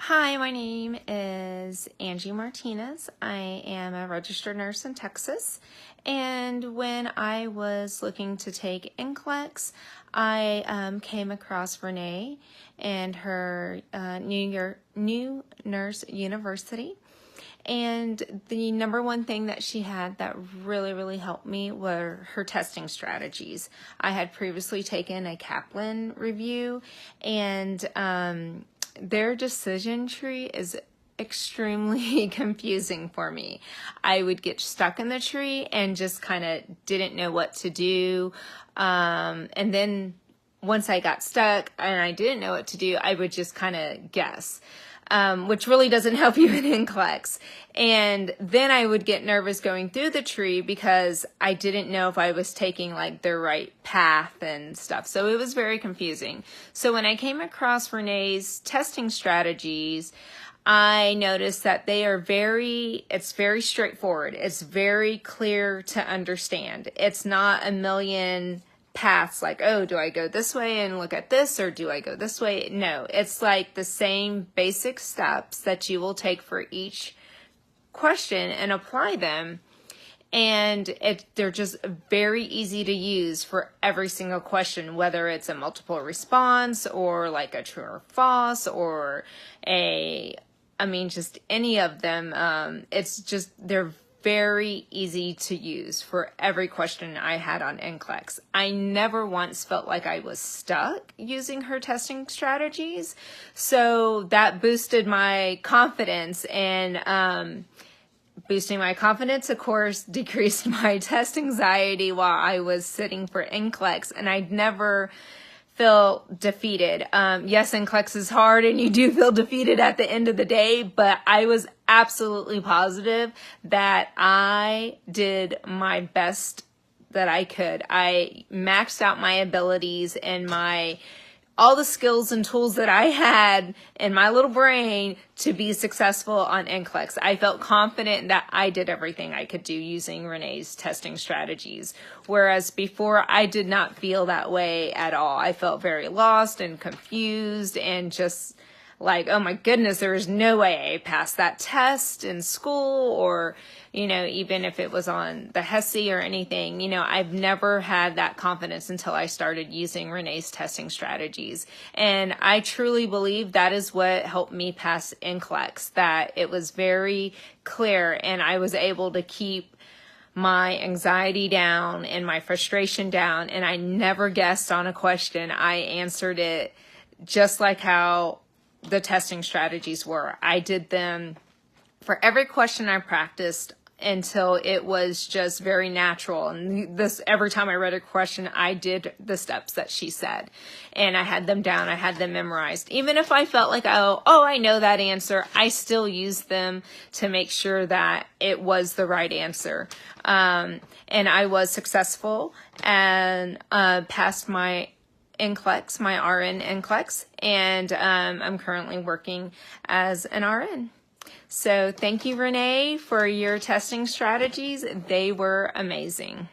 Hi, my name is Angie Martinez. I am a registered nurse in Texas, and when I was looking to take NCLEX, I came across Renee and her new nurse university. And the number one thing that she had that really helped me were her testing strategies. I had previously taken a Kaplan review, and their decision tree is extremely confusing for me. I would get stuck in the tree and just kind of didn't know what to do. And then once I got stuck and I didn't know what to do, I would just kind of guess. Which really doesn't help you in NCLEX. And then I would get nervous going through the tree because I didn't know if I was taking like the right path and stuff. So it was very confusing. So when I came across Renee's testing strategies, I noticed that it's very straightforward. It's very clear to understand. It's not a million paths like, oh, do I go this way and look at this, or do I go this way? No, it's like the same basic steps that you will take for each question and apply them. And they're just very easy to use for every single question, whether it's a multiple response or like a true or false or just any of them. They're very easy to use for every question I had on NCLEX. I never once felt like I was stuck using her testing strategies. So that boosted my confidence, and boosting my confidence, of course, decreased my test anxiety while I was sitting for NCLEX, and I'd never feel defeated. Yes, NCLEX is hard and you do feel defeated at the end of the day, but I was absolutely positive that I did my best that I could. I maxed out my abilities and all the skills and tools that I had in my little brain to be successful on NCLEX. I felt confident that I did everything I could do using Renee's testing strategies. Whereas before, I did not feel that way at all. I felt very lost and confused and just like, oh my goodness, there is no way I passed that test in school, or, even if it was on the HESI or anything. I've never had that confidence until I started using Renee's testing strategies. And I truly believe that is what helped me pass NCLEX, that it was very clear and I was able to keep my anxiety down and my frustration down, and I never guessed on a question. I answered it just like how the testing strategies were. I did them for every question I practiced until it was just very natural. And every time I read a question, I did the steps that she said, and I had them down. I had them memorized. Even if I felt like, oh, I know that answer, I still used them to make sure that it was the right answer. And I was successful and passed my NCLEX, my RN NCLEX, and I'm currently working as an RN. So thank you, Renee, for your testing strategies. They were amazing.